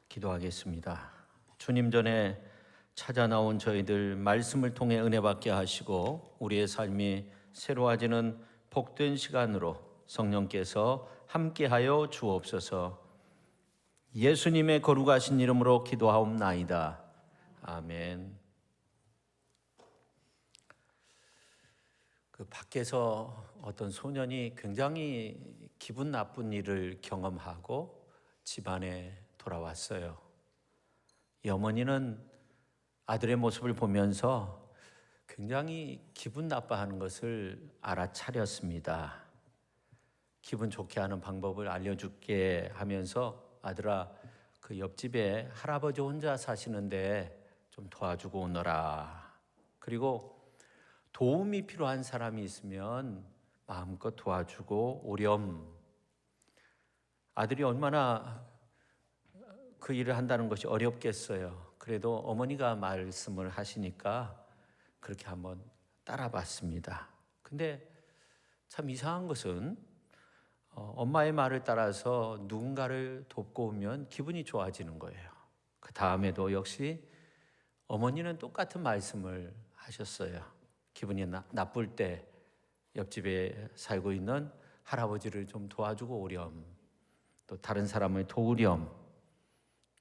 기도하겠습니다. 주님 전에 찾아 나온 저희들 말씀을 통해 은혜 받게 하시고 우리의 삶이 새로워지는 복된 시간으로 성령께서 함께하여 주옵소서. 예수님의 거룩하신 이름으로 기도하옵나이다. 아멘. 밖에서 어떤 소년이 굉장히 기분 나쁜 일을 경험하고 집안에 돌아왔어요. 이 어머니는 아들의 모습을 보면서 굉장히 기분 나빠하는 것을 알아차렸습니다. 기분 좋게 하는 방법을 알려줄게 하면서 아들아, 그 옆집에 할아버지 혼자 사시는데 좀 도와주고 오너라. 그리고 도움이 필요한 사람이 있으면 마음껏 도와주고 오렴. 아들이 얼마나 그 일을 한다는 것이 어렵겠어요. 그래도 어머니가 말씀을 하시니까 그렇게 한번 따라봤습니다. 근데 참 이상한 것은 엄마의 말을 따라서 누군가를 돕고 오면 기분이 좋아지는 거예요. 그 다음에도 역시 어머니는 똑같은 말씀을 하셨어요. 기분이 나쁠 때 옆집에 살고 있는 할아버지를 좀 도와주고 오렴. 또 다른 사람을 도우렴.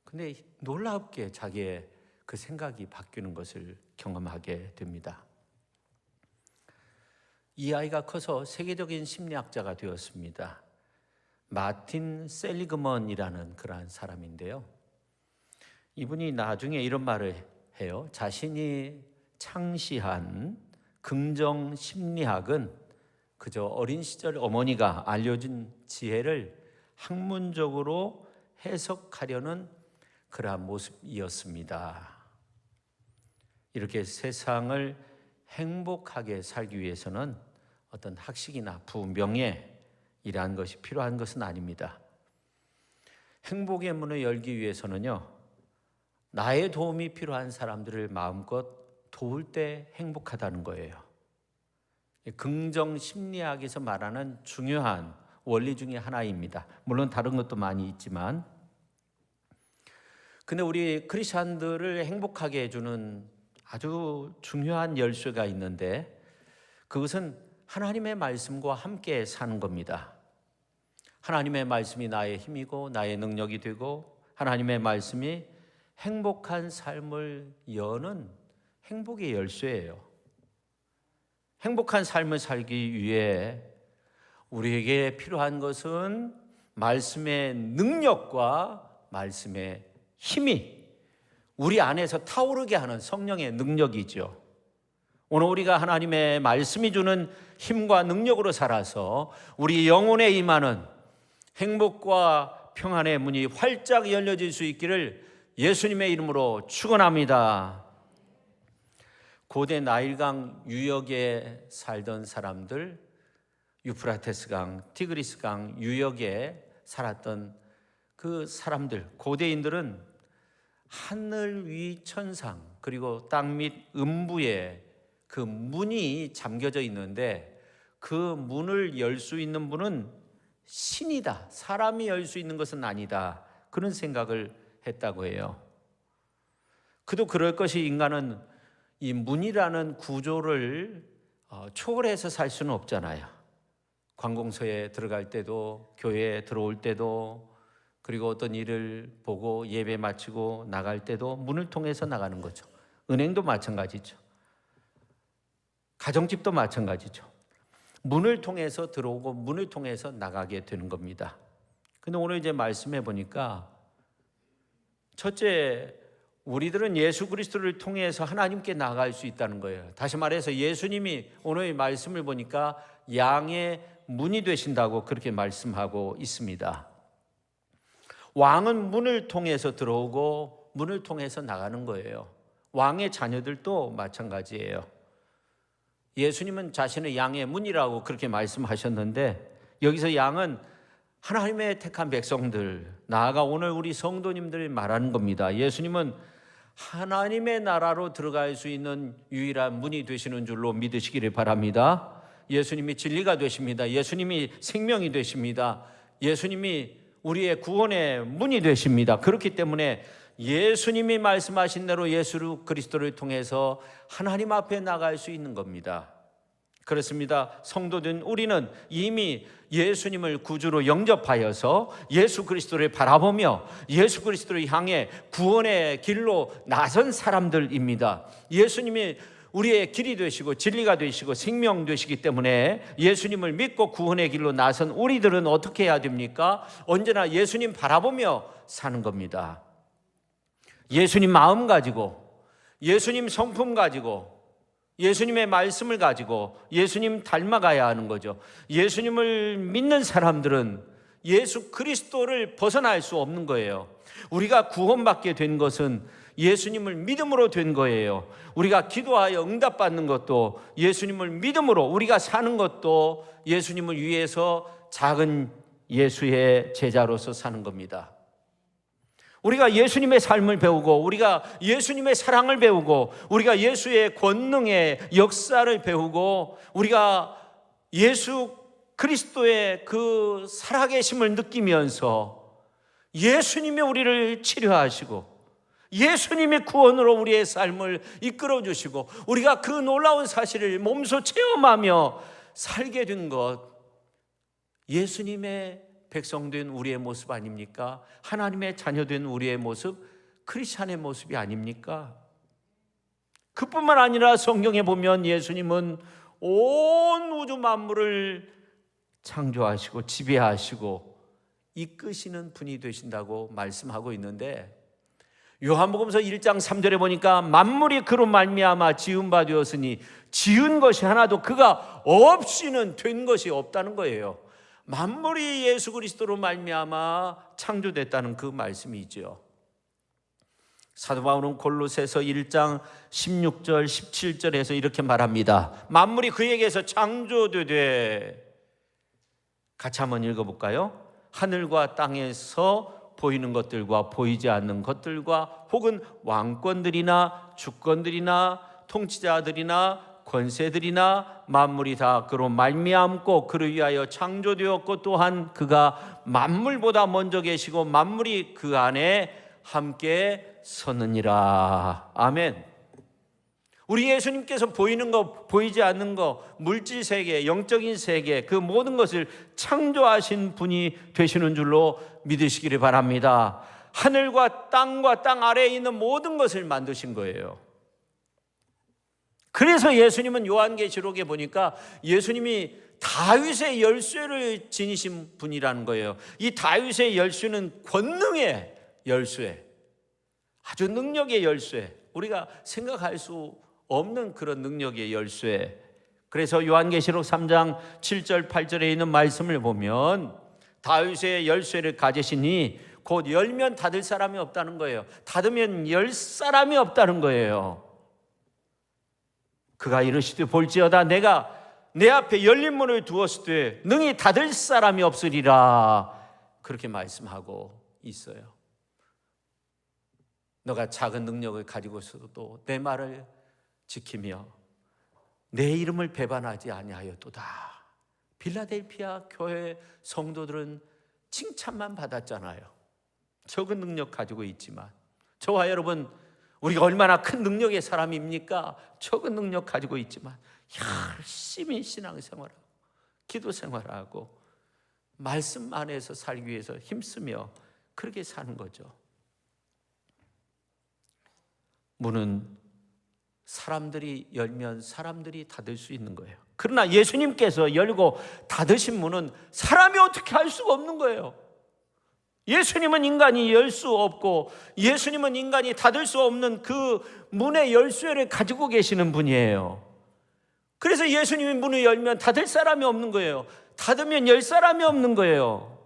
근데 놀랍게 자기의 그 생각이 바뀌는 것을 경험하게 됩니다. 이 아이가 커서 세계적인 심리학자가 되었습니다. 마틴 셀리그먼이라는 그러한 사람인데요. 이분이 나중에 이런 말을 해요. 자신이 창시한 긍정 심리학은 그저 어린 시절 어머니가 알려준 지혜를 학문적으로 해석하려는 그러한 모습이었습니다. 이렇게 세상을 행복하게 살기 위해서는 어떤 학식이나 부명예 이러한 것이 필요한 것은 아닙니다. 행복의 문을 열기 위해서는요, 나의 도움이 필요한 사람들을 마음껏 도울 때 행복하다는 거예요. 긍정 심리학에서 말하는 중요한 원리 중에 하나입니다. 물론 다른 것도 많이 있지만, 근데 우리 크리스찬들을 행복하게 해주는 아주 중요한 열쇠가 있는데 그것은 하나님의 말씀과 함께 사는 겁니다. 하나님의 말씀이 나의 힘이고 나의 능력이 되고 하나님의 말씀이 행복한 삶을 여는 행복의 열쇠예요. 행복한 삶을 살기 위해 우리에게 필요한 것은 말씀의 능력과 말씀의 힘이 우리 안에서 타오르게 하는 성령의 능력이죠. 오늘 우리가 하나님의 말씀이 주는 힘과 능력으로 살아서 우리 영혼에 임하는 행복과 평안의 문이 활짝 열려질 수 있기를 예수님의 이름으로 축원합니다. 고대 나일강 유역에 살던 사람들, 유프라테스강, 티그리스강 유역에 살았던 그 사람들, 고대인들은 하늘 위 천상 그리고 땅 밑 음부에 그 문이 잠겨져 있는데 그 문을 열 수 있는 분은 신이다. 사람이 열 수 있는 것은 아니다. 그런 생각을 했다고 해요. 그도 그럴 것이 인간은 이 문이라는 구조를 초월해서 살 수는 없잖아요. 관공서에 들어갈 때도 교회에 들어올 때도 그리고 어떤 일을 보고 예배 마치고 나갈 때도 문을 통해서 나가는 거죠. 은행도 마찬가지죠. 가정집도 마찬가지죠. 문을 통해서 들어오고 문을 통해서 나가게 되는 겁니다. 근데 오늘 이제 말씀해 보니까 첫째, 우리들은 예수 그리스도를 통해서 하나님께 나아갈 수 있다는 거예요. 다시 말해서 예수님이 오늘 말씀을 보니까 양의 문이 되신다고 그렇게 말씀하고 있습니다. 왕은 문을 통해서 들어오고 문을 통해서 나가는 거예요. 왕의 자녀들도 마찬가지예요. 예수님은 자신의 양의 문이라고 그렇게 말씀하셨는데 여기서 양은 하나님의 택한 백성들, 나아가 오늘 우리 성도님들이 말하는 겁니다. 예수님은 하나님의 나라로 들어갈 수 있는 유일한 문이 되시는 줄로 믿으시기를 바랍니다. 예수님이 진리가 되십니다. 예수님이 생명이 되십니다. 예수님이 우리의 구원의 문이 되십니다. 그렇기 때문에 예수님이 말씀하신 대로 예수 그리스도를 통해서 하나님 앞에 나갈 수 있는 겁니다. 그렇습니다. 성도된 우리는 이미 예수님을 구주로 영접하여서 예수 그리스도를 바라보며 예수 그리스도를 향해 구원의 길로 나선 사람들입니다. 예수님이 우리의 길이 되시고 진리가 되시고 생명 되시기 때문에 예수님을 믿고 구원의 길로 나선 우리들은 어떻게 해야 됩니까? 언제나 예수님 바라보며 사는 겁니다. 예수님 마음 가지고, 예수님 성품 가지고, 예수님의 말씀을 가지고 예수님 닮아가야 하는 거죠. 예수님을 믿는 사람들은 예수 그리스도를 벗어날 수 없는 거예요. 우리가 구원받게 된 것은 예수님을 믿음으로 된 거예요. 우리가 기도하여 응답받는 것도 예수님을 믿음으로, 우리가 사는 것도 예수님을 위해서 작은 예수의 제자로서 사는 겁니다. 우리가 예수님의 삶을 배우고, 우리가 예수님의 사랑을 배우고, 우리가 예수의 권능의 역사를 배우고, 우리가 예수 그리스도의 그 살아계심을 느끼면서 예수님이 우리를 치료하시고 예수님의 구원으로 우리의 삶을 이끌어 주시고 우리가 그 놀라운 사실을 몸소 체험하며 살게 된 것, 예수님의 백성된 우리의 모습 아닙니까? 하나님의 자녀된 우리의 모습, 크리스찬의 모습이 아닙니까? 그뿐만 아니라 성경에 보면 예수님은 온 우주 만물을 창조하시고 지배하시고 이끄시는 분이 되신다고 말씀하고 있는데, 요한복음서 1장 3절에 보니까 만물이 그로 말미암아 지은 바 되었으니 지은 것이 하나도 그가 없이는 된 것이 없다는 거예요. 만물이 예수 그리스도로 말미암아 창조됐다는 그 말씀이죠. 사도 바울은 골로새서 1장 16절 17절에서 이렇게 말합니다. 만물이 그에게서 창조되되, 같이 한번 읽어볼까요? 하늘과 땅에서 보이는 것들과 보이지 않는 것들과 혹은 왕권들이나 주권들이나 통치자들이나 권세들이나 만물이 다 그로 말미암고 그를 위하여 창조되었고 또한 그가 만물보다 먼저 계시고 만물이 그 안에 함께 서느니라. 아멘. 우리 예수님께서 보이는 것, 보이지 않는 것, 물질 세계, 영적인 세계, 그 모든 것을 창조하신 분이 되시는 줄로 믿으시기를 바랍니다. 하늘과 땅 아래에 있는 모든 것을 만드신 거예요. 그래서 예수님은 요한계시록에 보니까 예수님이 다윗의 열쇠를 지니신 분이라는 거예요. 이 다윗의 열쇠는 권능의 열쇠, 아주 능력의 열쇠, 우리가 생각할 수 없는 그런 능력의 열쇠. 그래서 요한계시록 3장 7절 8절에 있는 말씀을 보면 다윗의 열쇠를 가지시니 곧 열면 닫을 사람이 없다는 거예요. 닫으면 열 사람이 없다는 거예요. 그가 이르시되 볼지어다 내가 내 앞에 열린 문을 두었을 때 능히 닫을 사람이 없으리라. 그렇게 말씀하고 있어요. 너가 작은 능력을 가지고 있어도 내 말을 지키며 내 이름을 배반하지 아니하였도다. 빌라델피아 교회 성도들은 칭찬만 받았잖아요. 적은 능력 가지고 있지만, 저와 여러분 우리가 얼마나 큰 능력의 사람입니까? 적은 능력 가지고 있지만 열심히 신앙생활하고 기도생활하고 말씀 안에서 살기 위해서 힘쓰며 그렇게 사는 거죠. 문은 사람들이 열면 사람들이 닫을 수 있는 거예요. 그러나 예수님께서 열고 닫으신 문은 사람이 어떻게 할 수가 없는 거예요. 예수님은 인간이 열 수 없고 예수님은 인간이 닫을 수 없는 그 문의 열쇠를 가지고 계시는 분이에요. 그래서 예수님이 문을 열면 닫을 사람이 없는 거예요. 닫으면 열 사람이 없는 거예요.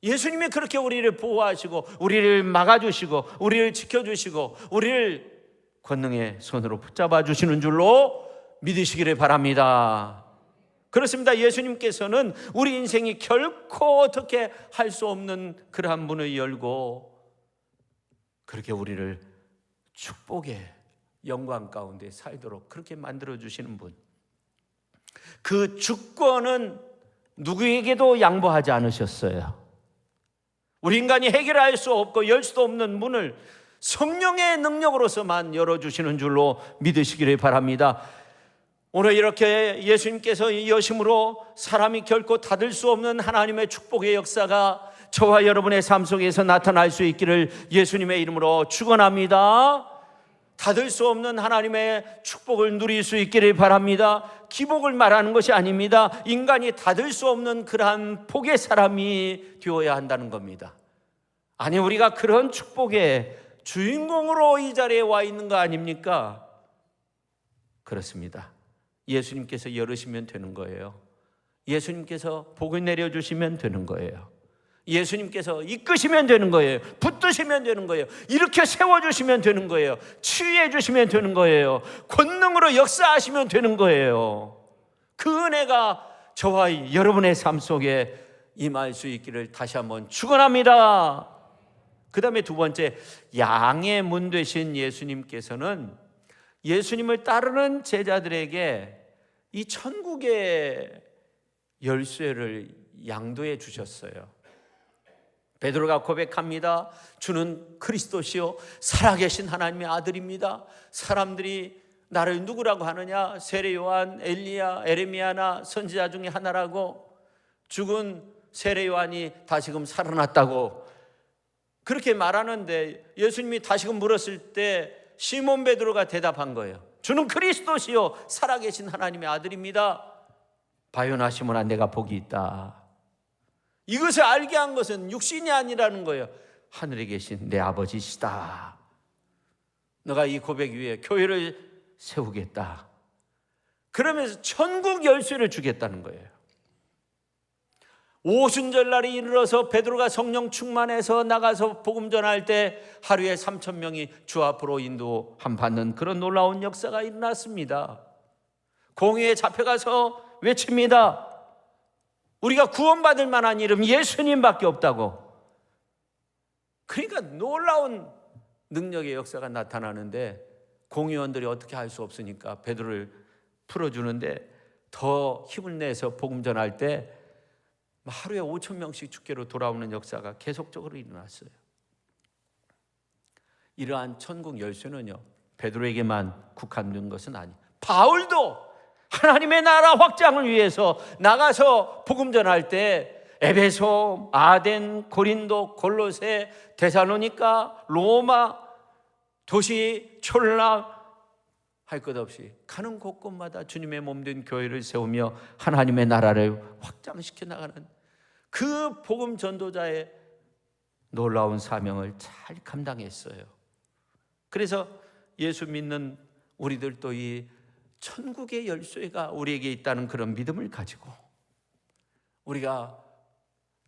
예수님이 그렇게 우리를 보호하시고 우리를 막아주시고 우리를 지켜주시고 우리를 권능의 손으로 붙잡아 주시는 줄로 믿으시기를 바랍니다. 그렇습니다. 예수님께서는 우리 인생이 결코 어떻게 할 수 없는 그러한 문을 열고 그렇게 우리를 축복의 영광 가운데 살도록 그렇게 만들어 주시는 분. 그 주권은 누구에게도 양보하지 않으셨어요. 우리 인간이 해결할 수 없고 열 수도 없는 문을 성령의 능력으로서만 열어주시는 줄로 믿으시기를 바랍니다. 오늘 이렇게 예수님께서 여심으로 사람이 결코 닫을 수 없는 하나님의 축복의 역사가 저와 여러분의 삶 속에서 나타날 수 있기를 예수님의 이름으로 축원합니다. 닫을 수 없는 하나님의 축복을 누릴 수 있기를 바랍니다. 기복을 말하는 것이 아닙니다. 인간이 닫을 수 없는 그러한 복의 사람이 되어야 한다는 겁니다. 아니, 우리가 그런 축복의 주인공으로 이 자리에 와 있는 거 아닙니까? 그렇습니다. 예수님께서 열으시면 되는 거예요. 예수님께서 복을 내려주시면 되는 거예요. 예수님께서 이끄시면 되는 거예요. 붙드시면 되는 거예요. 이렇게 세워주시면 되는 거예요. 치유해 주시면 되는 거예요. 권능으로 역사하시면 되는 거예요. 그 은혜가 저와 여러분의 삶 속에 임할 수 있기를 다시 한번 축원합니다. 그 다음에 두 번째, 양의 문 되신 예수님께서는 예수님을 따르는 제자들에게 이 천국의 열쇠를 양도해 주셨어요. 베드로가 고백합니다. 주는 그리스도시요 살아계신 하나님의 아들입니다. 사람들이 나를 누구라고 하느냐? 세례 요한, 엘리야, 에레미야나 선지자 중에 하나라고. 죽은 세례 요한이 다시금 살아났다고 그렇게 말하는데, 예수님이 다시금 물었을 때 시몬 베드로가 대답한 거예요. 주는 그리스도시요 살아계신 하나님의 아들입니다. 바요나 시몬아, 내가 복이 있다. 이것을 알게 한 것은 육신이 아니라는 거예요. 하늘에 계신 내 아버지시다. 너가 이 고백 위에 교회를 세우겠다. 그러면서 천국 열쇠를 주겠다는 거예요. 오순절날이 이르러서 베드로가 성령 충만해서 나가서 복음 전할 때 하루에 3,000명이 주 앞으로 인도함 받는 그런 놀라운 역사가 일어났습니다. 공회에 잡혀가서 외칩니다. 우리가 구원받을 만한 이름 예수님밖에 없다고. 그러니까 놀라운 능력의 역사가 나타나는데 공의원들이 어떻게 할 수 없으니까 베드로를 풀어주는데 더 힘을 내서 복음 전할 때 하루에 5,000명씩 주께로 돌아오는 역사가 계속적으로 일어났어요. 이러한 천국 열쇠는요, 베드로에게만 국한된 것은 아니에요. 바울도 하나님의 나라 확장을 위해서 나가서 복음 전할 때 에베소, 아덴, 고린도, 골로새, 데살로니가, 로마 도시 촌락 할 것 없이 가는 곳곳마다 주님의 몸된 교회를 세우며 하나님의 나라를 확장시켜 나가는 그 복음 전도자의 놀라운 사명을 잘 감당했어요. 그래서 예수 믿는 우리들도 이 천국의 열쇠가 우리에게 있다는 그런 믿음을 가지고 우리가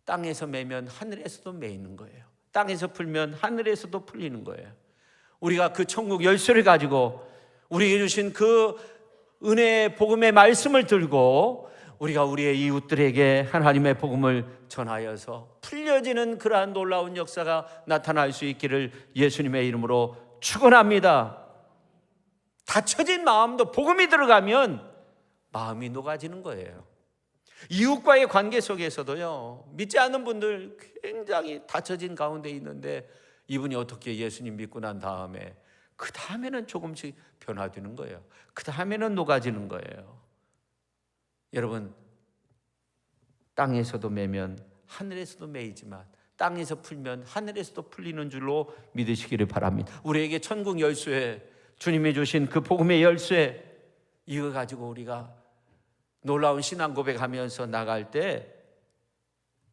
땅에서 매면 하늘에서도 매이는 거예요. 땅에서 풀면 하늘에서도 풀리는 거예요. 우리가 그 천국 열쇠를 가지고 우리에게 주신 그 은혜의 복음의 말씀을 들고 우리가 우리의 이웃들에게 하나님의 복음을 전하여서 풀려지는 그러한 놀라운 역사가 나타날 수 있기를 예수님의 이름으로 축원합니다. 닫혀진 마음도 복음이 들어가면 마음이 녹아지는 거예요. 이웃과의 관계 속에서도요, 믿지 않는 분들 굉장히 닫혀진 가운데 있는데 이분이 어떻게 예수님 믿고 난 다음에 그 다음에는 조금씩 변화되는 거예요. 그 다음에는 녹아지는 거예요. 여러분, 땅에서도 매면 하늘에서도 매이지만 땅에서 풀면 하늘에서도 풀리는 줄로 믿으시기를 바랍니다. 우리에게 천국 열쇠, 주님이 주신 그 복음의 열쇠, 이거 가지고 우리가 놀라운 신앙 고백하면서 나갈 때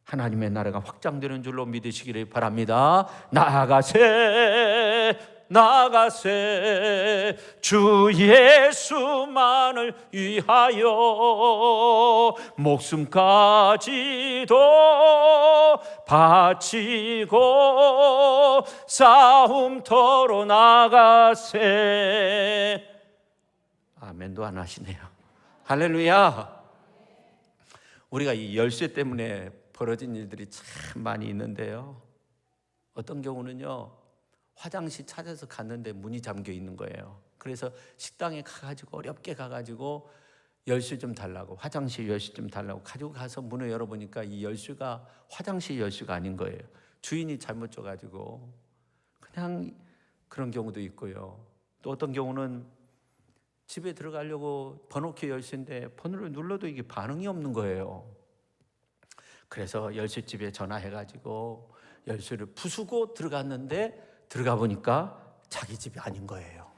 하나님의 나라가 확장되는 줄로 믿으시기를 바랍니다. 나아가세 나아가세 주 예수만을 위하여 목숨까지도 바치고 싸움터로 나가세. 아멘도 안 하시네요. 할렐루야. 우리가 이 열쇠 때문에 벌어진 일들이 참 많이 있는데요, 어떤 경우는요, 화장실 찾아서 갔는데 문이 잠겨 있는 거예요. 그래서 식당에 가가지고 어렵게 가가지고 열쇠 좀 달라고, 화장실 열쇠 좀 달라고 가지고 가서 문을 열어보니까 이 열쇠가 화장실 열쇠가 아닌 거예요. 주인이 잘못 줘가지고 그냥 그런 경우도 있고요. 또 어떤 경우는 집에 들어가려고 번호키 열쇠인데 번호를 눌러도 이게 반응이 없는 거예요. 그래서 열쇠집에 전화해가지고 열쇠를 부수고 들어갔는데 들어가 보니까 자기 집이 아닌 거예요.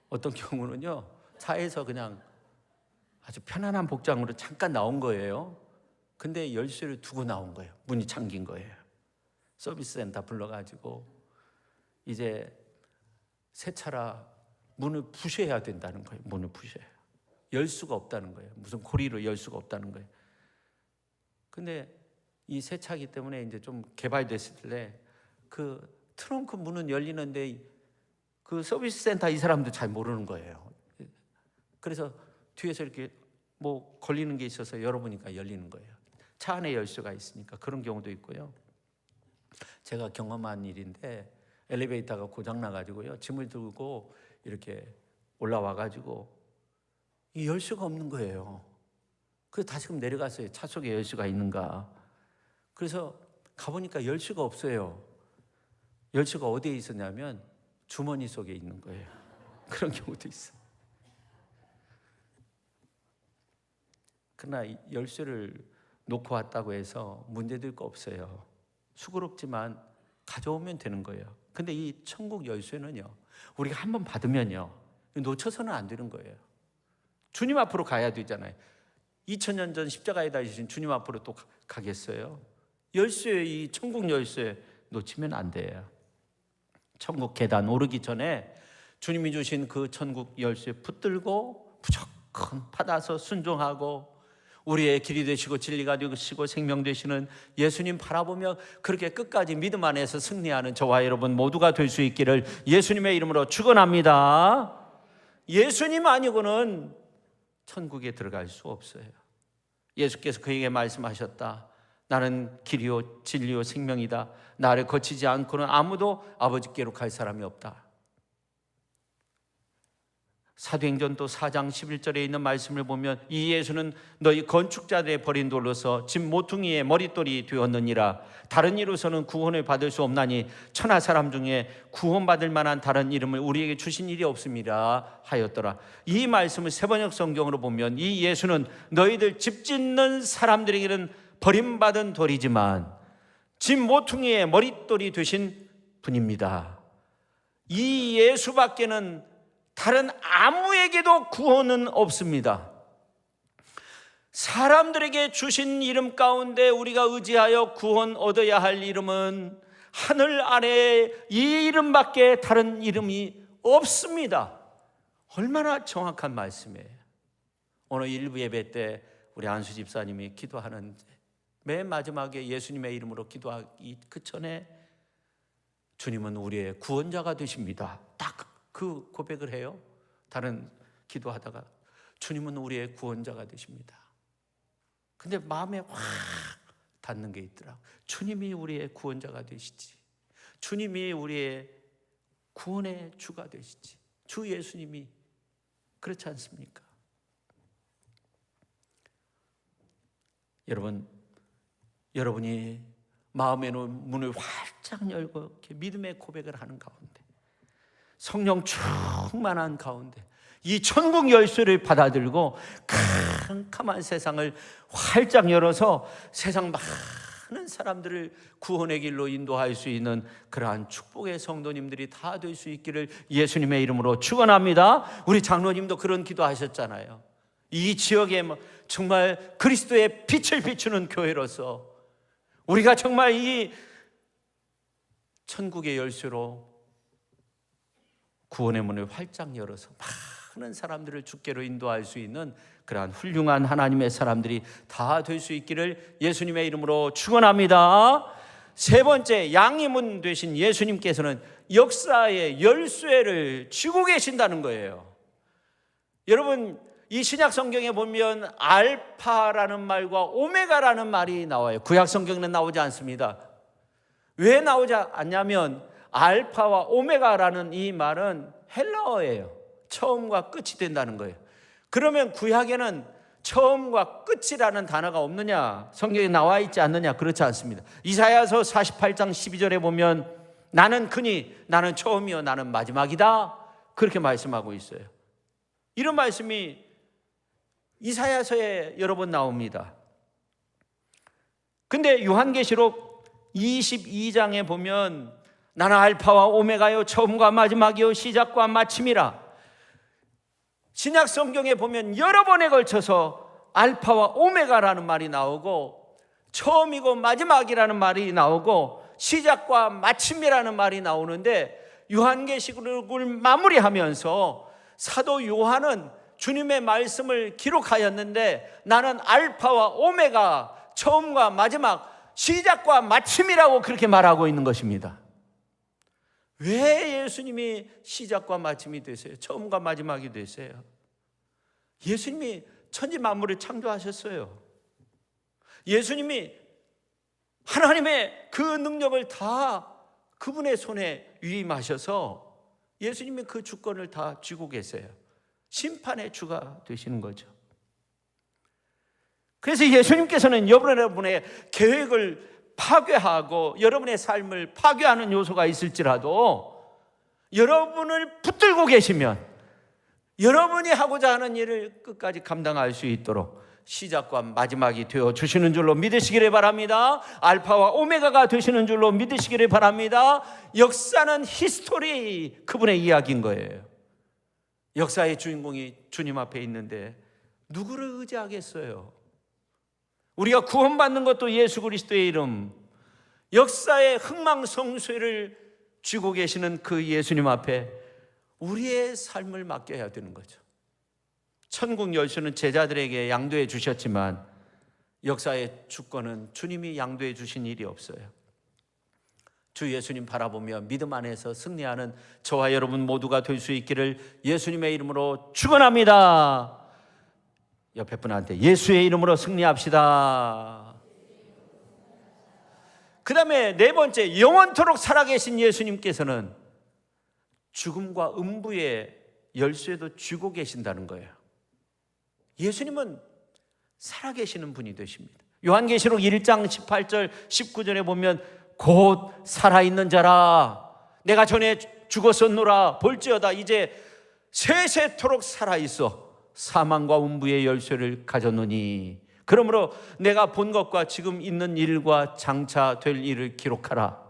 어떤 경우는요, 차에서 그냥 아주 편안한 복장으로 잠깐 나온 거예요. 근데 열쇠를 두고 나온 거예요. 문이 잠긴 거예요. 서비스 센터 불러가지고 이제 새 차라 문을 부셔야 된다는 거예요. 문을 부셔야. 열 수가 없다는 거예요. 무슨 고리로 열 수가 없다는 거예요. 근데 이 새 차기 때문에 이제 좀 개발됐을 때 그 트렁크 문은 열리는데 그 서비스 센터 이 사람도 잘 모르는 거예요. 그래서 뒤에서 이렇게 뭐 걸리는 게 있어서 열어보니까 열리는 거예요. 차 안에 열쇠가 있으니까. 그런 경우도 있고요. 제가 경험한 일인데 엘리베이터가 고장 나가지고요, 짐을 들고 이렇게 올라와가지고 이 열쇠가 없는 거예요. 그래서 다시금 내려갔어요. 차 속에 열쇠가 있는가. 그래서 가보니까 열쇠가 없어요. 열쇠가 어디에 있었냐면 주머니 속에 있는 거예요. 그런 경우도 있어요. 그러나 열쇠를 놓고 왔다고 해서 문제될 거 없어요. 수고롭지만 가져오면 되는 거예요. 근데 이 천국 열쇠는요, 우리가 한번 받으면요, 놓쳐서는 안 되는 거예요. 주님 앞으로 가야 되잖아요. 2000년 전 십자가에 달리신 주님 앞으로 또 가겠어요? 열쇠, 이 천국 열쇠 놓치면 안 돼요. 천국 계단 오르기 전에 주님이 주신 그 천국 열쇠 붙들고 무조건 받아서 순종하고 우리의 길이 되시고 진리가 되시고 생명 되시는 예수님 바라보며 그렇게 끝까지 믿음 안에서 승리하는 저와 여러분 모두가 될 수 있기를 예수님의 이름으로 축원합니다. 예수님 아니고는 천국에 들어갈 수 없어요. 예수께서 그에게 말씀하셨다. 나는 길이요 진리요 생명이다. 나를 거치지 않고는 아무도 아버지께로 갈 사람이 없다. 사도행전 또 4장 11절에 있는 말씀을 보면 이 예수는 너희 건축자들의 버린 돌로서 집 모퉁이의 머릿돌이 되었느니라. 다른 이로서는 구원을 받을 수 없나니 천하 사람 중에 구원받을 만한 다른 이름을 우리에게 주신 일이 없음이라 하였더라. 이 말씀을 세번역 성경으로 보면 이 예수는 너희들 집 짓는 사람들에게는 버림받은 돌이지만 집 모퉁이의 머릿돌이 되신 분입니다. 이 예수밖에는 다른 아무에게도 구원은 없습니다. 사람들에게 주신 이름 가운데 우리가 의지하여 구원 얻어야 할 이름은 하늘 아래에 이 이름밖에 다른 이름이 없습니다. 얼마나 정확한 말씀이에요. 오늘 일부 예배 때 우리 안수 집사님이 기도하는 맨 마지막에 예수님의 이름으로 기도하기 그 전에 주님은 우리의 구원자가 되십니다. 딱 그 고백을 해요. 다른 기도하다가 주님은 우리의 구원자가 되십니다. 근데 마음에 확 닿는 게 있더라. 주님이 우리의 구원자가 되시지. 주님이 우리의 구원의 주가 되시지. 주 예수님이 그렇지 않습니까? 여러분이 마음의 문을 활짝 열고 이렇게 믿음의 고백을 하는 가운데 성령 충만한 가운데 이 천국 열쇠를 받아들고 캄캄한 세상을 활짝 열어서 세상 많은 사람들을 구원의 길로 인도할 수 있는 그러한 축복의 성도님들이 다 될 수 있기를 예수님의 이름으로 축원합니다. 우리 장로님도 그런 기도하셨잖아요. 이 지역에 정말 그리스도의 빛을 비추는 교회로서 우리가 정말 이 천국의 열쇠로 구원의 문을 활짝 열어서 많은 사람들을 주께로 인도할 수 있는 그러한 훌륭한 하나님의 사람들이 다 될 수 있기를 예수님의 이름으로 축원합니다. 세 번째, 양의 문 되신 예수님께서는 역사의 열쇠를 쥐고 계신다는 거예요. 여러분, 이 신약 성경에 보면 알파라는 말과 오메가라는 말이 나와요. 구약 성경에는 나오지 않습니다. 왜 나오지 않냐면 알파와 오메가라는 이 말은 헬라어예요. 처음과 끝이 된다는 거예요. 그러면 구약에는 처음과 끝이라는 단어가 없느냐? 성경에 나와 있지 않느냐? 그렇지 않습니다. 이사야서 48장 12절에 보면 나는 그니 나는 처음이요 나는 마지막이다, 그렇게 말씀하고 있어요. 이런 말씀이 이사야서에 여러 번 나옵니다. 근데 요한계시록 22장에 보면 나는 알파와 오메가요 처음과 마지막이요 시작과 마침이라. 신약 성경에 보면 여러 번에 걸쳐서 알파와 오메가라는 말이 나오고 처음이고 마지막이라는 말이 나오고 시작과 마침이라는 말이 나오는데, 요한계시록을 마무리하면서 사도 요한은 주님의 말씀을 기록하였는데 나는 알파와 오메가, 처음과 마지막, 시작과 마침이라고 그렇게 말하고 있는 것입니다. 왜 예수님이 시작과 마침이 되세요? 처음과 마지막이 되세요? 예수님이 천지 만물을 창조하셨어요. 예수님이 하나님의 그 능력을 다 그분의 손에 위임하셔서 예수님이 그 주권을 다 쥐고 계세요. 심판의 주가 되시는 거죠. 그래서 예수님께서는 여러분의 계획을 파괴하고 여러분의 삶을 파괴하는 요소가 있을지라도 여러분을 붙들고 계시면 여러분이 하고자 하는 일을 끝까지 감당할 수 있도록 시작과 마지막이 되어 주시는 줄로 믿으시기를 바랍니다. 알파와 오메가가 되시는 줄로 믿으시기를 바랍니다. 역사는 히스토리, 그분의 이야기인 거예요. 역사의 주인공이 주님 앞에 있는데 누구를 의지하겠어요? 우리가 구원받는 것도 예수 그리스도의 이름, 역사의 흥망성쇠를 쥐고 계시는 그 예수님 앞에 우리의 삶을 맡겨야 되는 거죠. 천국 열쇠는 제자들에게 양도해 주셨지만 역사의 주권은 주님이 양도해 주신 일이 없어요. 주 예수님 바라보며 믿음 안에서 승리하는 저와 여러분 모두가 될 수 있기를 예수님의 이름으로 축원합니다. 옆에 분한테 예수의 이름으로 승리합시다. 그 다음에 네 번째, 영원토록 살아계신 예수님께서는 죽음과 음부의 열쇠도 쥐고 계신다는 거예요. 예수님은 살아계시는 분이 되십니다. 요한계시록 1장 18절 19절에 보면 곧 살아있는 자라 내가 전에 죽었었노라 볼지어다 이제 세세토록 살아있어 사망과 음부의 열쇠를 가졌노니 그러므로 내가 본 것과 지금 있는 일과 장차 될 일을 기록하라.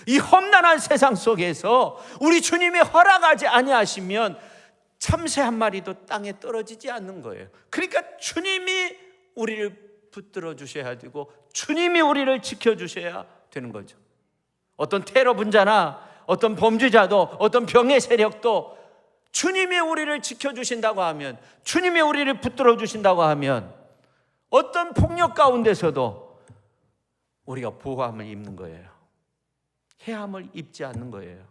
이 험난한 세상 속에서 우리 주님이 허락하지 아니하시면 참새 한 마리도 땅에 떨어지지 않는 거예요. 그러니까 주님이 우리를 붙들어 주셔야 되고 주님이 우리를 지켜주셔야 되는 거죠. 어떤 테러 분자나 어떤 범죄자도 어떤 병의 세력도 주님이 우리를 지켜주신다고 하면, 주님이 우리를 붙들어 주신다고 하면 어떤 폭력 가운데서도 우리가 보호함을 입는 거예요. 해함을 입지 않는 거예요.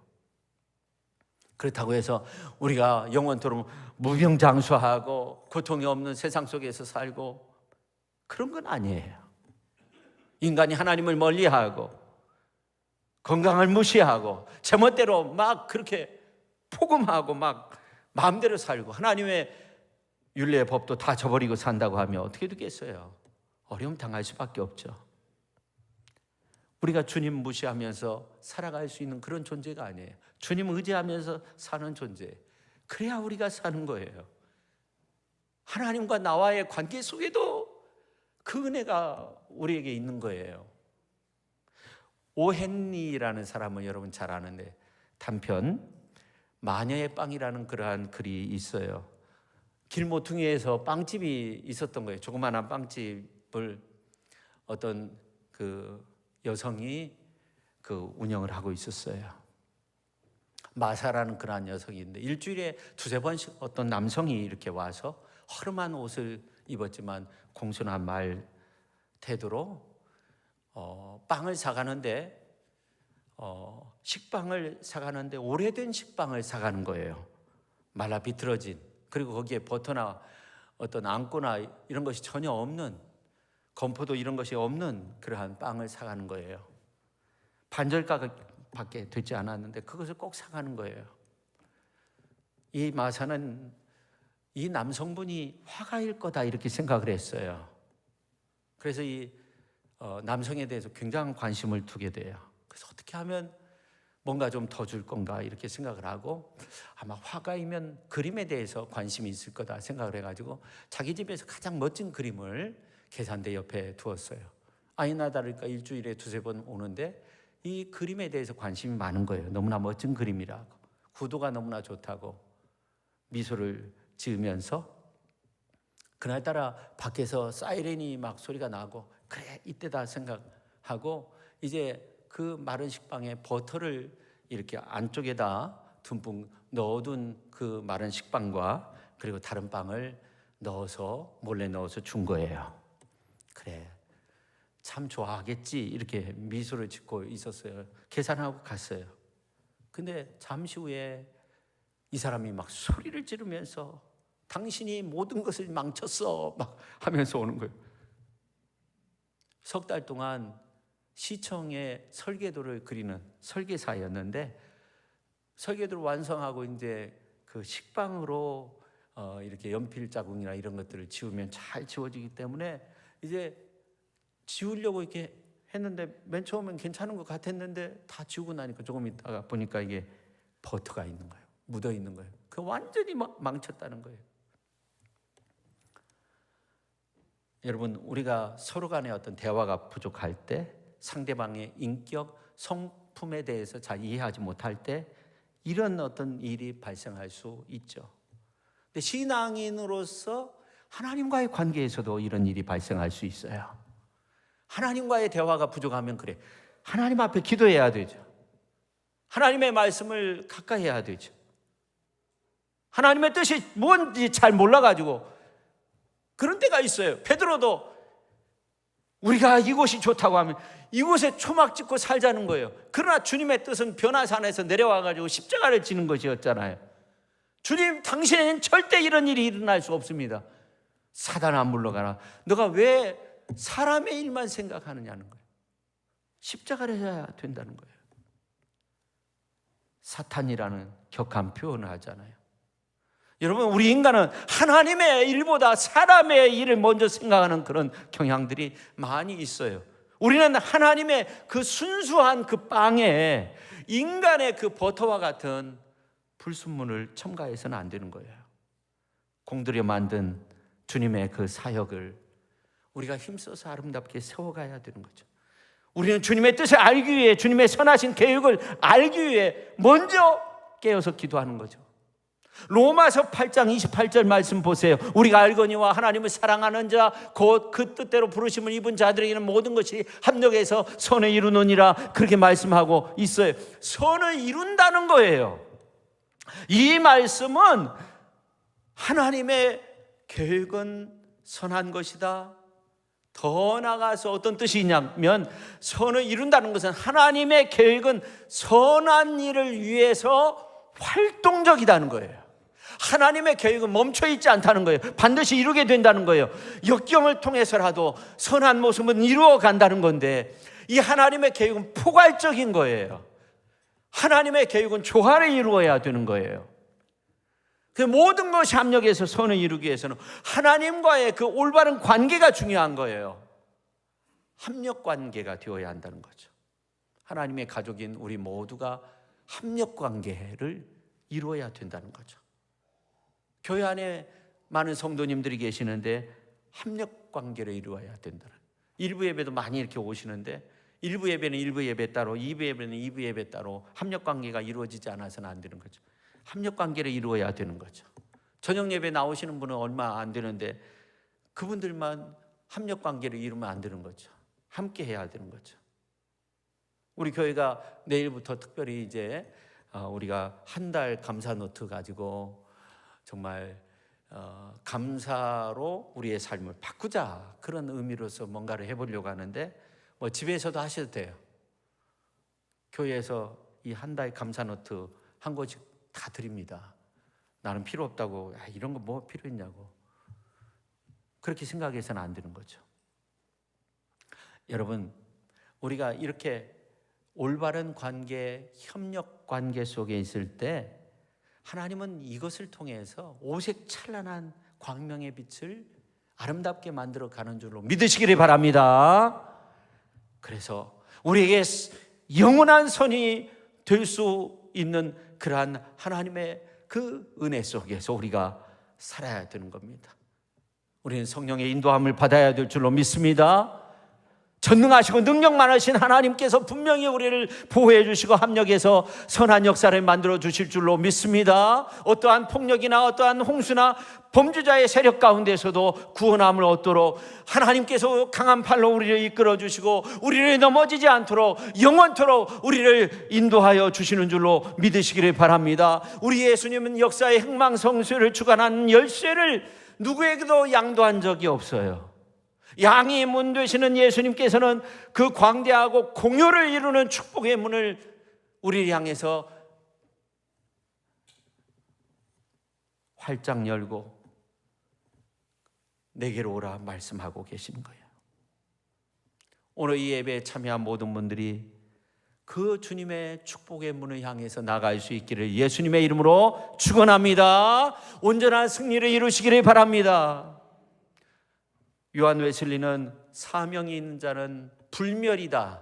그렇다고 해서 우리가 영원토록 무병장수하고 고통이 없는 세상 속에서 살고 그런 건 아니에요. 인간이 하나님을 멀리하고 건강을 무시하고 제멋대로 막 그렇게 폭음하고 막 마음대로 살고 하나님의 율례의 법도 다 저버리고 산다고 하면 어떻게 되겠어요? 어려움 당할 수밖에 없죠. 우리가 주님 무시하면서 살아갈 수 있는 그런 존재가 아니에요. 주님 의지하면서 사는 존재. 그래야 우리가 사는 거예요. 하나님과 나와의 관계 속에도 그 은혜가 우리에게 있는 거예요. 오헨리라는 사람은 여러분 잘 아는데 단편 마녀의 빵이라는 그러한 글이 있어요. 길모퉁이에서 빵집이 있었던 거예요. 조그마한 빵집을 어떤 그 여성이 그 운영을 하고 있었어요. 마사라는 그러한 여성인데 일주일에 두세 번씩 어떤 남성이 이렇게 와서 허름한 옷을 입었지만 공손한 말 태도로 빵을 사가는데 식빵을 사가는데 오래된 식빵을 사가는 거예요. 말라 비틀어진, 그리고 거기에 버터나 어떤 앙꼬나 이런 것이 전혀 없는, 건포도 이런 것이 없는 그러한 빵을 사가는 거예요. 반절가밖에 되지 않았는데 그것을 꼭 사가는 거예요. 이 마사는 이 남성분이 화가일 거다 이렇게 생각을 했어요. 그래서 이 남성에 대해서 굉장한 관심을 두게 돼요. 그래서 어떻게 하면 뭔가 좀 더 줄 건가 이렇게 생각을 하고, 아마 화가이면 그림에 대해서 관심이 있을 거다 생각을 해가지고 자기 집에서 가장 멋진 그림을 계산대 옆에 두었어요. 아니나 다를까 일주일에 2-3번 오는데 이 그림에 대해서 관심이 많은 거예요. 너무나 멋진 그림이라고, 구도가 너무나 좋다고 미소를 지으면서, 그날따라 밖에서 사이렌이 막 소리가 나고, 그래 이때다 생각하고 이제 그 마른 식빵에 버터를 이렇게 안쪽에다 듬뿍 넣어둔 그 마른 식빵과 그리고 다른 빵을 넣어서 몰래 넣어서 준 거예요. 그래 참 좋아하겠지 이렇게 미소를 짓고 있었어요. 계산하고 갔어요. 근데 잠시 후에 이 사람이 막 소리를 지르면서 당신이 모든 것을 망쳤어 막 하면서 오는 거예요. 3달 동안 시청에 설계도를 그리는 설계사였는데, 설계도를 완성하고 이제 그 식빵으로 이렇게 연필 자국이나 이런 것들을 지우면 잘 지워지기 때문에 이제 지우려고 이렇게 했는데 맨 처음엔 괜찮은 것 같았는데 다 지우고 나니까 조금 있다가 보니까 이게 버터가 있는 거예요. 묻어 있는 거예요. 그 완전히 망쳤다는 거예요. 여러분, 우리가 서로 간에 어떤 대화가 부족할 때, 상대방의 인격, 성품에 대해서 잘 이해하지 못할 때 이런 어떤 일이 발생할 수 있죠. 근데 신앙인으로서 하나님과의 관계에서도 이런 일이 발생할 수 있어요. 하나님과의 대화가 부족하면 그래, 하나님 앞에 기도해야 되죠. 하나님의 말씀을 가까이 해야 되죠. 하나님의 뜻이 뭔지 잘 몰라가지고 그런 때가 있어요. 베드로도 우리가 이곳이 좋다고 하면 이곳에 초막 짓고 살자는 거예요. 그러나 주님의 뜻은 변화산에서 내려와가지고 십자가를 지는 것이었잖아요. 주님, 당신에는 절대 이런 일이 일어날 수 없습니다. 사단아 물러가라. 너가 왜 사람의 일만 생각하느냐는 거예요. 십자가를 해야 된다는 거예요. 사탄이라는 격한 표현을 하잖아요. 여러분, 우리 인간은 하나님의 일보다 사람의 일을 먼저 생각하는 그런 경향들이 많이 있어요. 우리는 하나님의 그 순수한 그 빵에 인간의 그 버터와 같은 불순물을 첨가해서는 안 되는 거예요. 공들여 만든 주님의 그 사역을 우리가 힘써서 아름답게 세워가야 되는 거죠. 우리는 주님의 뜻을 알기 위해, 주님의 선하신 계획을 알기 위해 먼저 깨어서 기도하는 거죠. 로마서 8장 28절 말씀 보세요. 우리가 알거니와 하나님을 사랑하는 자 곧 그 뜻대로 부르심을 입은 자들에게는 모든 것이 합력해서 선을 이루느니라, 그렇게 말씀하고 있어요. 선을 이룬다는 거예요. 이 말씀은 하나님의 계획은 선한 것이다. 더 나아가서 어떤 뜻이 있냐면, 선을 이룬다는 것은 하나님의 계획은 선한 일을 위해서 활동적이라는 거예요. 하나님의 계획은 멈춰있지 않다는 거예요. 반드시 이루게 된다는 거예요. 역경을 통해서라도 선한 모습은 이루어 간다는 건데, 이 하나님의 계획은 포괄적인 거예요. 하나님의 계획은 조화를 이루어야 되는 거예요. 그 모든 것이 합력해서 선을 이루기 위해서는 하나님과의 그 올바른 관계가 중요한 거예요. 합력 관계가 되어야 한다는 거죠. 하나님의 가족인 우리 모두가 합력 관계를 이루어야 된다는 거죠. 교회 안에 많은 성도님들이 계시는데 합력 관계를 이루어야 된다. 일부 예배도 많이 이렇게 오시는데, 일부 예배는 일부 예배 따로, 2부 예배는 2부 예배 따로 합력 관계가 이루어지지 않아서는 안 되는 거죠. 합력 관계를 이루어야 되는 거죠. 저녁 예배 나오시는 분은 얼마 안 되는데 그분들만 합력 관계를 이루면 안 되는 거죠. 함께 해야 되는 거죠. 우리 교회가 내일부터 특별히 이제 우리가 한 달 감사 노트 가지고 정말 감사로 우리의 삶을 바꾸자, 그런 의미로서 뭔가를 해보려고 하는데, 뭐 집에서도 하셔도 돼요. 교회에서 이 한 달 감사 노트 한 권씩 다 드립니다. 나는 필요 없다고, 이런 거 뭐 필요 있냐고 그렇게 생각해서는 안 되는 거죠. 여러분, 우리가 이렇게 올바른 관계, 협력 관계 속에 있을 때 하나님은 이것을 통해서 오색 찬란한 광명의 빛을 아름답게 만들어 가는 줄로 믿으시기를 바랍니다. 그래서 우리에게 영원한 선이 될 수 있는 그러한 하나님의 그 은혜 속에서 우리가 살아야 되는 겁니다. 우리는 성령의 인도함을 받아야 될 줄로 믿습니다. 전능하시고 능력 많으신 하나님께서 분명히 우리를 보호해 주시고 합력해서 선한 역사를 만들어 주실 줄로 믿습니다. 어떠한 폭력이나 어떠한 홍수나 범죄자의 세력 가운데서도 구원함을 얻도록 하나님께서 강한 팔로 우리를 이끌어 주시고 우리를 넘어지지 않도록 영원토록 우리를 인도하여 주시는 줄로 믿으시기를 바랍니다. 우리 예수님은 역사의 흥망성쇠를 주관하는 열쇠를 누구에게도 양도한 적이 없어요. 양이 문 되시는 예수님께서는 그 광대하고 공효를 이루는 축복의 문을 우리를 향해서 활짝 열고 내게로 오라 말씀하고 계신 거예요. 오늘 이 예배에 참여한 모든 분들이 그 주님의 축복의 문을 향해서 나갈 수 있기를 예수님의 이름으로 축원합니다. 온전한 승리를 이루시기를 바랍니다. 요한 웨슬리는 사명이 있는 자는 불멸이다,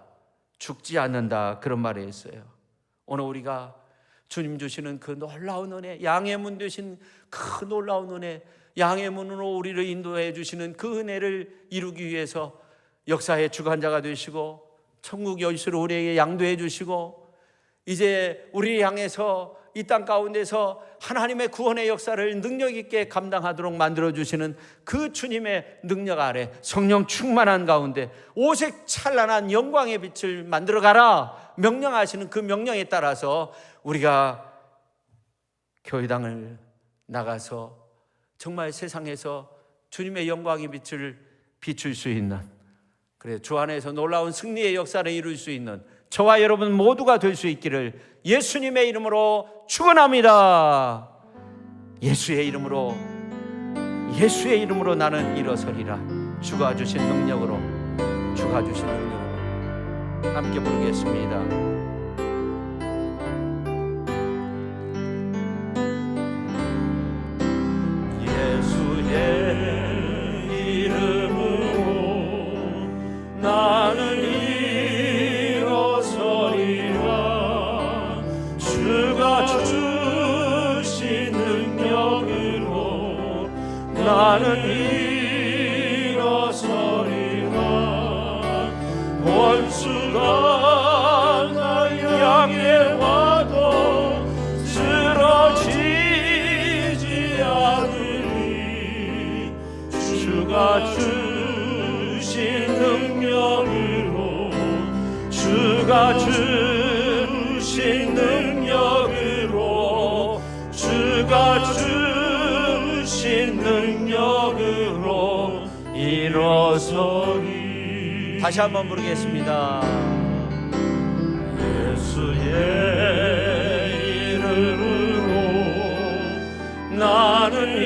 죽지 않는다, 그런 말을 했어요. 오늘 우리가 주님 주시는 그 놀라운 은혜, 양의 문 되신 그 놀라운 은혜, 양의 문으로 우리를 인도해 주시는 그 은혜를 이루기 위해서 역사의 주관자가 되시고 천국 열쇠로 우리에게 양도해 주시고 이제 우리를 향해서 이 땅 가운데서 하나님의 구원의 역사를 능력 있게 감당하도록 만들어주시는 그 주님의 능력 아래 성령 충만한 가운데 오색 찬란한 영광의 빛을 만들어가라 명령하시는 그 명령에 따라서 우리가 교회당을 나가서 정말 세상에서 주님의 영광의 빛을 비출 수 있는, 그래 주 안에서 놀라운 승리의 역사를 이룰 수 있는 저와 여러분 모두가 될 수 있기를 예수님의 이름으로 축원합니다. 예수의 이름으로 나는 일어서리라. 주가 주신 능력으로, 주가 주신 능력으로 함께 부르겠습니다. 예수의 이름으로 나는 주가 주신 능력으로 나는 일어서리라. 원수가 날 향해 와도 쓰러지지 않으리. 주가 주신 능력으로, 주가 주신 능력으로, 주가 주신 능력으로 일어서리. 다시 한번 부르겠습니다. 예수의 이름으로 나는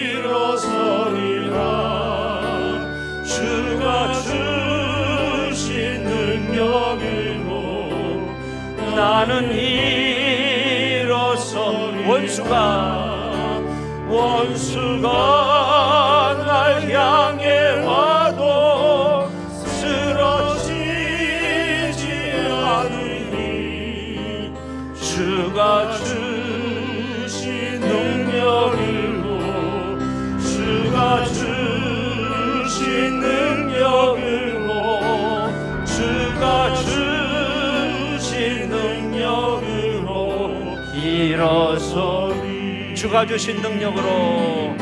일어서리라. 주가 주신 능력으로 나는 일어서리. 원수가 날 향해 와도 쓰러지지 않으리. 주가 주신 능력으로, 주가 주신 능력으로, 주가 주신 능력으로 일어서리. 주가 주신 능력으로,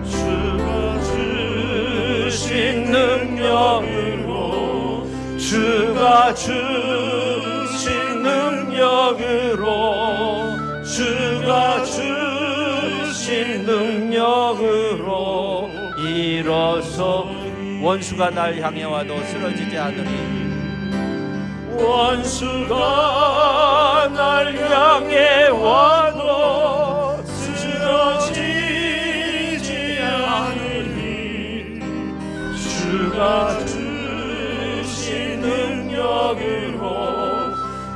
주가 주신 능력으로, 주가 주신 능력으로, 주가 주신 능력으로 일어서. 원수가 날 향해 와도 쓰러지지 않으리. 원수가 날 향해 와도 쓰러지지 않으리. 주가 주신 능력으로,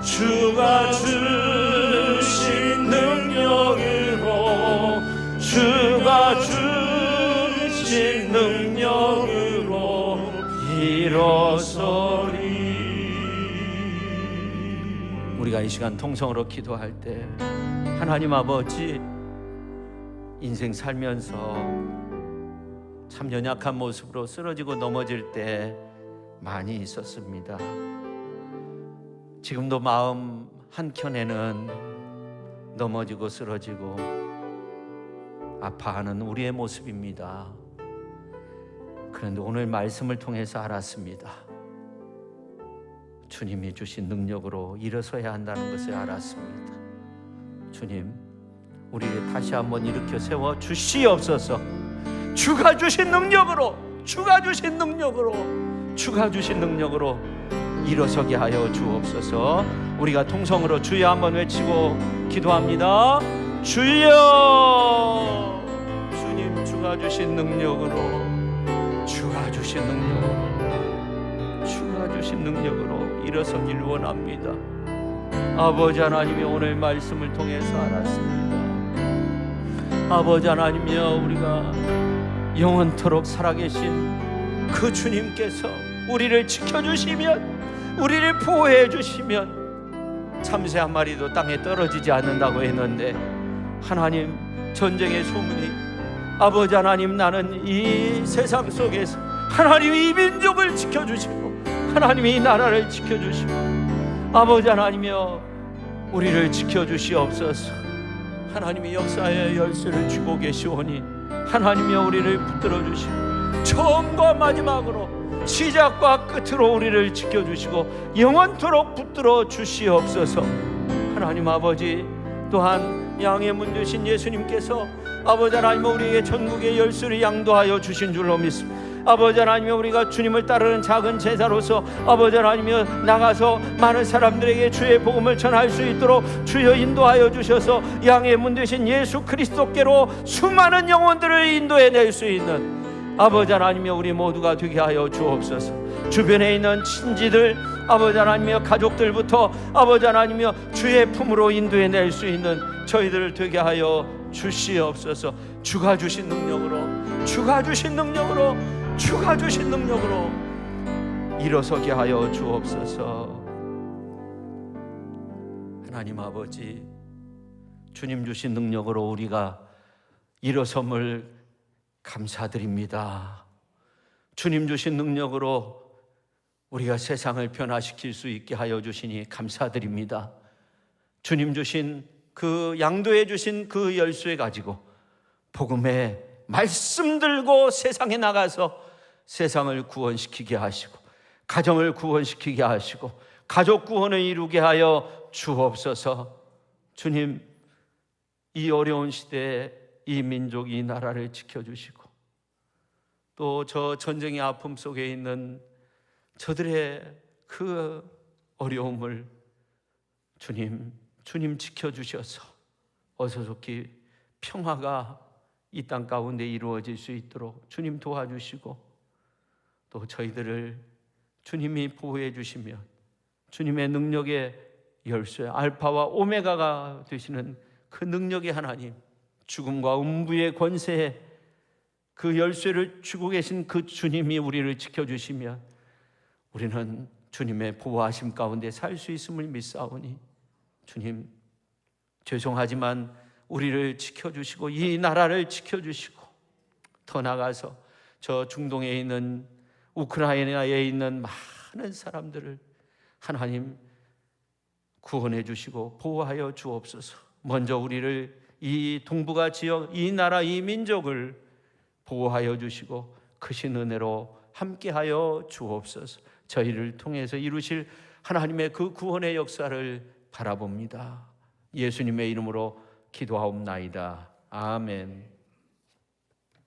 주가 주신 우리가 이 시간 통성으로 기도할 때 하나님 아버지, 인생 살면서 참 연약한 모습으로 쓰러지고 넘어질 때 많이 있었습니다. 지금도 마음 한켠에는 넘어지고 쓰러지고 아파하는 우리의 모습입니다. 그런데 오늘 말씀을 통해서 알았습니다. 주님이 주신 능력으로 일어서야 한다는 것을 알았습니다. 주님, 우리를 다시 한번 일으켜 세워 주시옵소서. 주가 주신 능력으로, 주가 주신 능력으로, 주가 주신 능력으로 일어서게 하여 주옵소서. 우리가 통성으로 주여 한번 외치고 기도합니다. 주여, 주님 주가 주신 능력으로, 주가 주신 능력으로, 주가 주신 능력으로 일어서길 원합니다. 아버지 하나님이 오늘 말씀을 통해서 알았습니다. 아버지 하나님이여, 우리가 영원토록 살아계신 그 주님께서 우리를 지켜주시면, 우리를 보호해 주시면 참새 한 마리도 땅에 떨어지지 않는다고 했는데, 하나님, 전쟁의 소문이 아버지 하나님, 나는 이 세상 속에서 하나님이 이 민족을 지켜주시고 하나님이 이 나라를 지켜주시고 아버지 하나님이여 우리를 지켜주시옵소서. 하나님이 역사의 열쇠를 쥐고 계시오니 하나님이여 우리를 붙들어 주시고 처음과 마지막으로 시작과 끝으로 우리를 지켜주시고 영원토록 붙들어 주시옵소서. 하나님 아버지, 또한 양의 문 되신 예수님께서 아버지 하나님 우리에게 전국의 열쇠를 양도하여 주신 줄로 믿습니다. 아버지 하나님, 우리가 주님을 따르는 작은 제자로서 아버지 하나님이여 나가서 많은 사람들에게 주의 복음을 전할 수 있도록 주여 인도하여 주셔서 양의 문 되신 예수 그리스도께로 수많은 영혼들을 인도해낼 수 있는 아버지 하나님이여 우리 모두가 되게 하여 주옵소서. 주변에 있는 친지들, 아버지 하나님이여 가족들부터 아버지 하나님이여 주의 품으로 인도해낼 수 있는 저희들을 되게 하여 주시옵소서. 주가 주신 능력으로, 주가 주신 능력으로, 주가 주신 능력으로 일어서게 하여 주옵소서. 하나님 아버지, 주님 주신 능력으로 우리가 일어섬을 감사드립니다. 주님 주신 능력으로 우리가 세상을 변화시킬 수 있게 하여 주시니 감사드립니다. 주님 주신 그 양도해 주신 그 열쇠 가지고 복음의 말씀 들고 세상에 나가서 세상을 구원시키게 하시고 가정을 구원시키게 하시고 가족 구원을 이루게 하여 주옵소서. 주님, 이 어려운 시대에 이 민족, 이 나라를 지켜주시고 또 저 전쟁의 아픔 속에 있는 저들의 그 어려움을 주님 지켜주셔서 어서 좋게 평화가 이 땅 가운데 이루어질 수 있도록 주님 도와주시고 또 저희들을 주님이 보호해 주시면 주님의 능력의 열쇠 알파와 오메가가 되시는 그 능력의 하나님, 죽음과 음부의 권세에 그 열쇠를 쥐고 계신 그 주님이 우리를 지켜주시면 우리는 주님의 보호하심 가운데 살 수 있음을 믿사오니 주님, 죄송하지만 우리를 지켜주시고 이 나라를 지켜주시고 더 나아가서 저 중동에 있는 우크라이나에 있는 많은 사람들을 하나님 구원해 주시고 보호하여 주옵소서. 먼저 우리를 이 동북아 지역, 이 나라, 이 민족을 보호하여 주시고 크신 은혜로 함께하여 주옵소서. 저희를 통해서 이루실 하나님의 그 구원의 역사를 바라봅니다. 예수님의 이름으로 기도하옵나이다. 아멘.